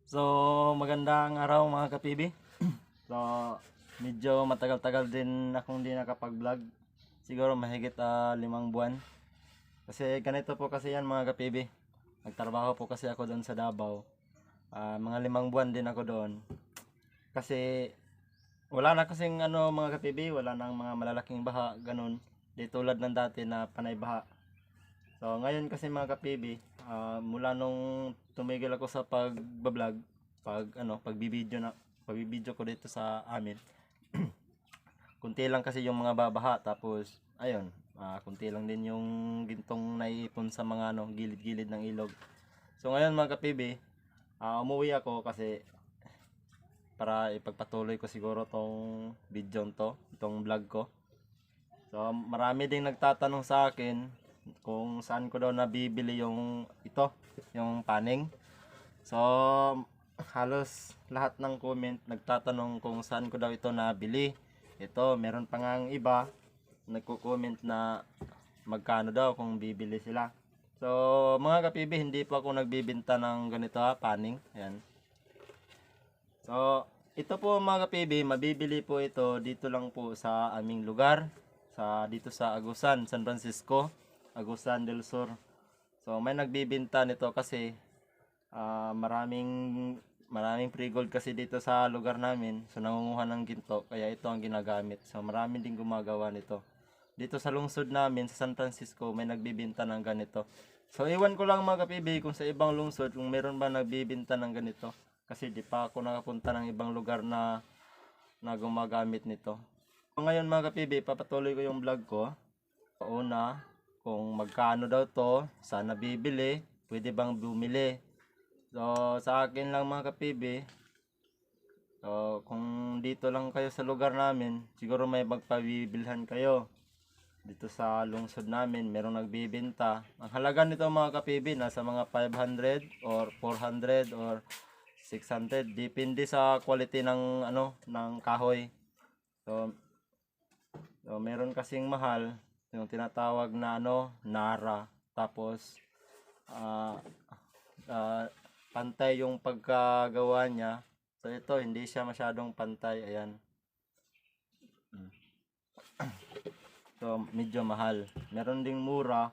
So, magandang araw mga ka-PB. So, medyo matagal-tagal din akong di nakapag-vlog. Siguro mahigit 5 buwan. Kasi ganito po kasi yan mga ka-PB. Nagtrabaho po kasi ako doon sa Davao. Mga 5 buwan din ako doon. Kasi wala na kasing mga ka-PB, wala nang mga malalaking baha, ganun. Di tulad ng dati na panay baha. So ngayon kasi mga ka-PB, mula nung tumigil ako sa pag-vlog, pagbibideo ko dito sa amin. Kunti lang kasi yung mga babaha, tapos ayun, kunti lang din yung gintong naiipon sa mga gilid-gilid ng ilog. So ngayon mga ka-PB, umuwi ako kasi para ipagpatuloy ko siguro tong video itong vlog ko. So marami ding nagtatanong sa akin kung saan ko daw nabibili yung paning. So halos lahat ng comment nagtatanong kung saan ko daw ito nabili. Ito, meron pa nga ang iba nagko-comment na magkano daw kung bibili sila. So mga kapibi, hindi pa ako nagbibenta ng ganito paning. Ayan. So ito po mga kapibi, mabibili po ito dito lang po sa aming lugar, dito sa Agusan, San Francisco, Agusan del Sur. So may nagbibenta nito kasi maraming free gold kasi dito sa lugar namin. So nangunguha ng ginto, kaya ito ang ginagamit. So marami din gumagawa nito. Dito sa lungsod namin sa San Francisco may nagbibenta ng ganito. So iwan ko lang mga kapibi kung sa ibang lungsod kung meron ba nagbibenta ng ganito. Kasi di pa ako nakapunta ng ibang lugar na gumagamit nito. So ngayon mga kapibi, papatuloy ko yung vlog ko. Una, kung magkano daw to, saan nabibili, pwede bang bumili. So sa akin lang mga kapibi, so kung dito lang kayo sa lugar namin, siguro may magpabibilhan kayo. Dito sa lungsod namin, merong nagbibenta. Ang halaga nito mga kapibi, nasa mga 500 or 400 or 600. Depende sa quality ng kahoy. So meron kasing mahal, yung tinatawag na Nara. Tapos ah pantay yung pagkagawa niya. So ito, hindi siya masyadong pantay. Ayan. So medyo mahal. Meron ding mura.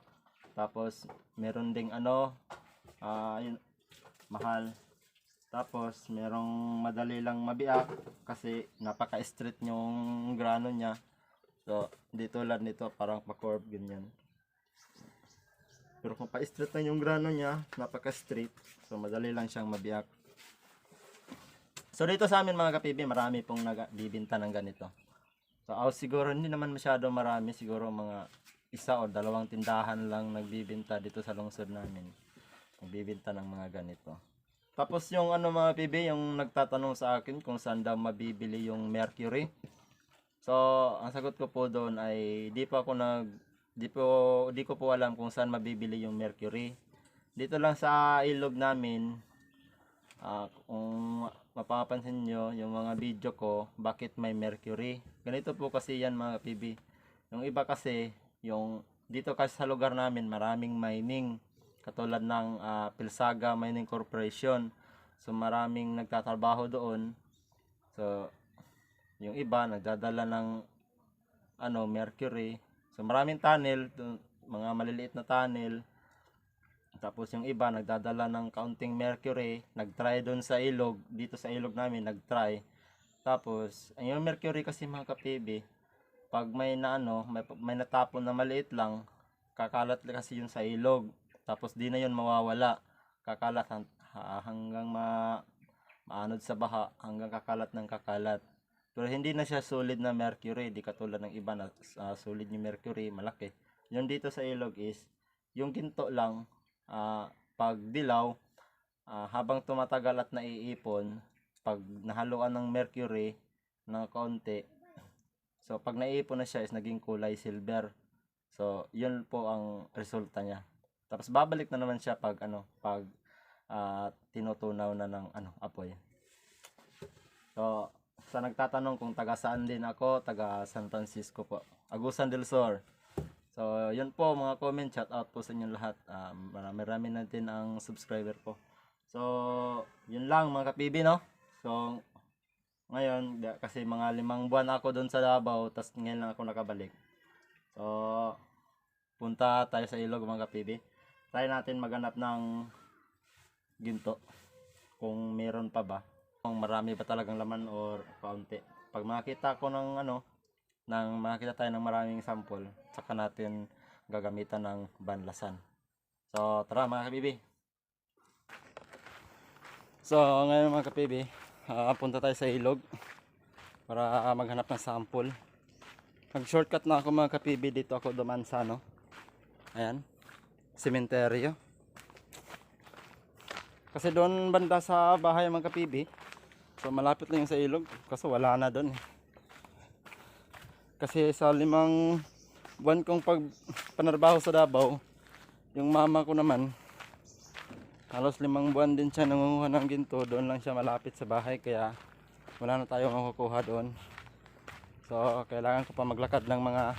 Tapos meron ding yun, mahal. Tapos merong madali lang mabiak kasi napaka-straight yung grano niya. So hindi tulad nito parang pa-curve ganyan. Pero kung pa-straight na yung grano niya, napaka-straight. So madali lang siyang mabiak. So dito sa amin mga kapibi, marami pong nagbibinta ng ganito. So siguro hindi naman masyado marami, siguro mga isa o dalawang tindahan lang nagbibinta dito sa lungsod namin. Nagbibinta ng mga ganito. Tapos yung mga pibi, yung nagtatanong sa akin kung saan daw mabibili yung mercury. So ang sagot ko po doon ay di ko po alam kung saan mabibili yung mercury. Dito lang sa ilog namin, kung mapapansin nyo yung mga video ko, bakit may mercury. Ganito po kasi yan mga PB. Yung iba kasi, dito kasi sa lugar namin maraming mining. Katulad ng Pilsaga Mining Corporation. So maraming nagtatrabaho doon. So yung iba nagdadala ng mercury. So maraming tunnel, mga maliliit na tunnel. Tapos yung iba nagdadala ng kaunting mercury, nagtry doon sa ilog, dito sa ilog namin nagtry. Tapos yung mercury kasi mga ka-PB, pag may natapon na maliit lang, kakalat kasi yun sa ilog. Tapos di na yun mawawala. Kakalat hanggang maanod sa baha, hanggang kakalat ng kakalat. Pero hindi na siya solid na mercury, di katulad ng iba na solid yung mercury, malaki. Yung dito sa ilog is, yung ginto lang, pag dilaw, habang tumatagal at naiipon, pag nahaluan ng mercury ng kaunti, so pag naiipon na siya is naging kulay silver. So yun po ang resulta niya. Tapos babalik na naman siya pag tinutunaw na ng apoy. So sa nagtatanong kung taga saan din ako, taga San Francisco po, Agusan del Sur. So yun po mga comment, shout out po sa inyo lahat. Marami natin ang subscriber po. So, yun lang mga kapibi, no? So, ngayon, kasi mga 5 buwan ako doon sa Davao, tas ngayon lang ako nakabalik. So, punta tayo sa ilog mga kapibi. Try natin maghanap ng ginto. Kung meron pa ba. Kung marami ba talagang laman or kaunti. Pag makita ko ng makita tayo ng maraming sample, saka natin gagamitan ng banlasan. So, tara mga kapibi. So, ngayon mga kapibi, punta tayo sa ilog para maghanap ng sample. Nag-shortcut na ako mga kapibi, dito ako duman sa ayan, sementeryo. Kasi doon banda sa bahay mga kapibi, so malapit lang yung sa ilog, kaso wala na doon eh. Kasi sa 5 buwan kong panarbaho sa Davao, yung mama ko naman, halos 5 buwan din siya nangunguha ng ginto. Doon lang siya malapit sa bahay, kaya wala na tayong makukuha doon. So kailangan ko pa maglakad ng mga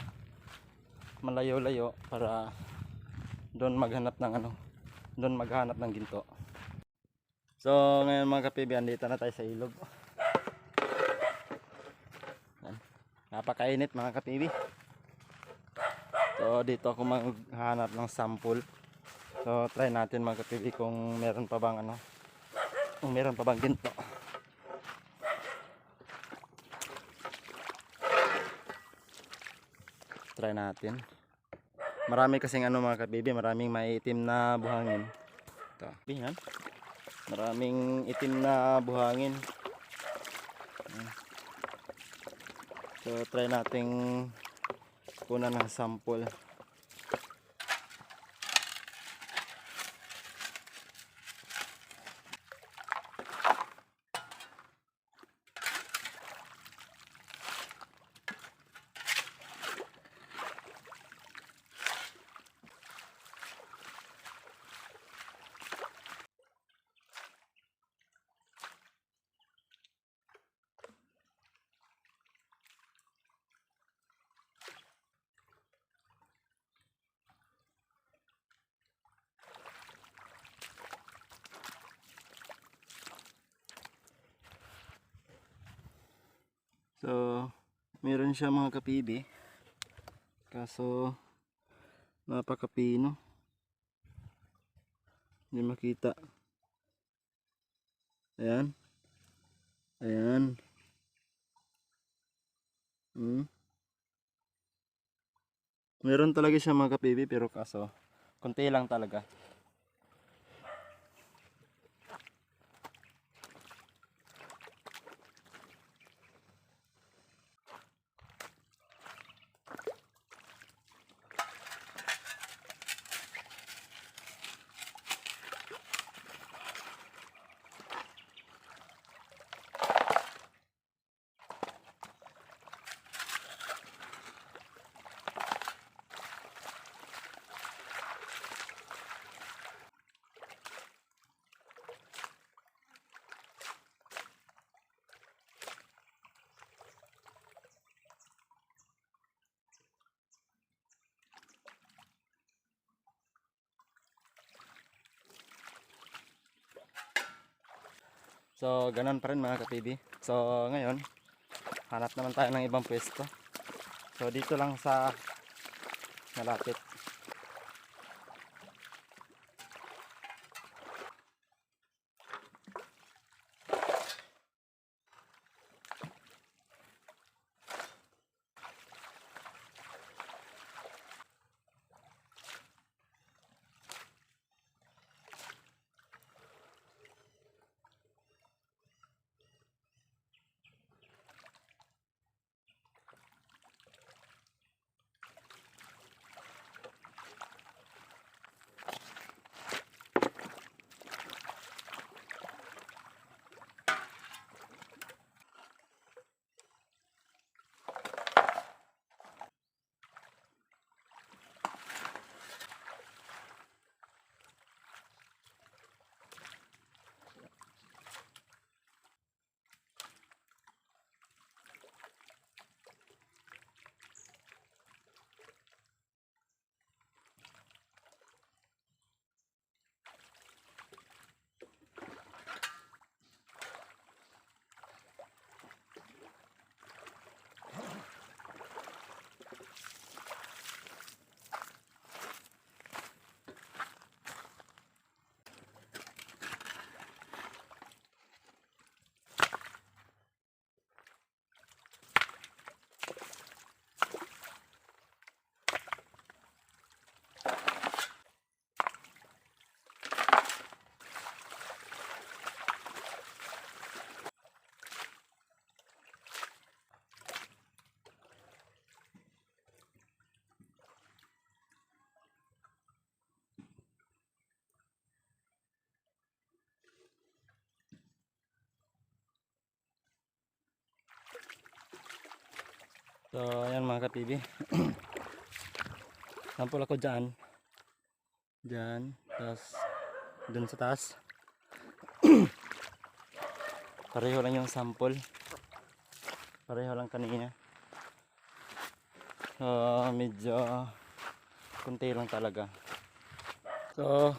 malayo-layo para doon maghanap ng ginto. So ngayon mga kapibi, andito na tayo sa ilog. Napakainit mga kapibi. So dito ako maghahanap ng sample. So try natin mga kapibi kung meron pa bang ginto. Try natin. Marami kasing mga kapibi, maraming maiitim na buhangin. Ito, yan. Maraming itim na buhangin. So try nating kunan ng sample. So, meron siya mga kapibi. Kaso, napakapino. Hindi makita. Ayan. Ayan. Meron talaga siya mga kapibi, pero kaso, konti lang talaga. So, ganun pa rin mga kapibi. So, ngayon, hanap naman tayo ng ibang pwesto. So, dito lang sa malapit. So ayan mga kapibi. Sample ako dyan. Dyan. Tapos dun sa taas. Pareho lang yung sample. Pareho lang kanina. So medyo kunti lang talaga. So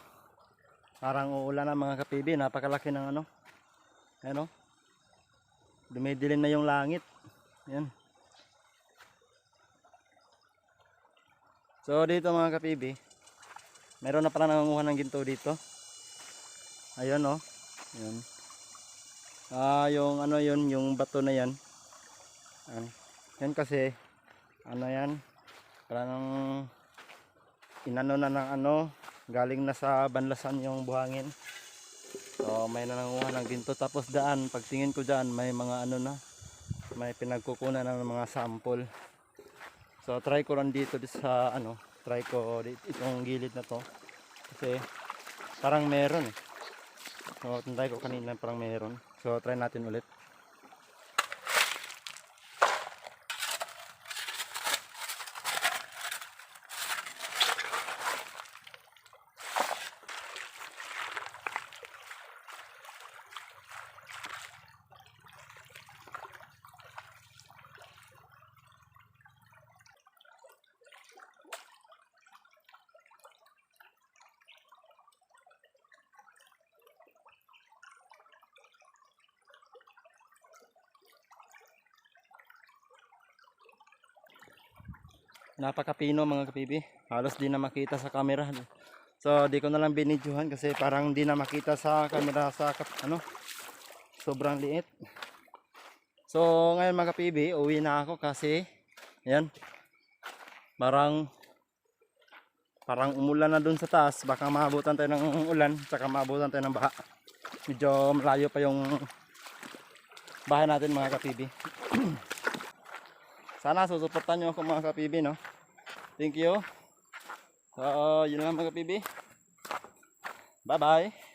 parang uulan na mga kapibi. Napakalaki ng ano. Ayan o. Dumidilim na yung langit. Ayan. So dito mga kapibi, meron na pala nangunguha ng ginto dito. Ayun oh. Ayun. Yung ano yun, yung bato na yan. Yan kasi ano yan? Parang inano na ng ano, galing na sa banlasan yung buhangin. So may nangunguha ng ginto, tapos daan, pagtingin ko dyan, may mga ano na, may pinagkukunan ng mga sample. So try ko lang dito sa ano, try ko dito, itong gilid na to. Kasi parang meron eh. So try ko kanina parang meron. So try natin ulit. Napakapino mga kapibi. Halos di na makita sa camera. So di ko na lang binidyohan kasi parang di na makita sa camera sa ano. Sobrang liit. So ngayon mga kapibi, uwi na ako kasi ayan. Parang umulan na dun sa taas. Baka maabutan tayo ng ulan, saka maabutan tayo ng baha. Medyo malayo pa yung bahay natin mga kapibi. Sana susuportan nyo ako mga kapibi, no? Thank you. So, yun lang mga kapibi. Bye bye.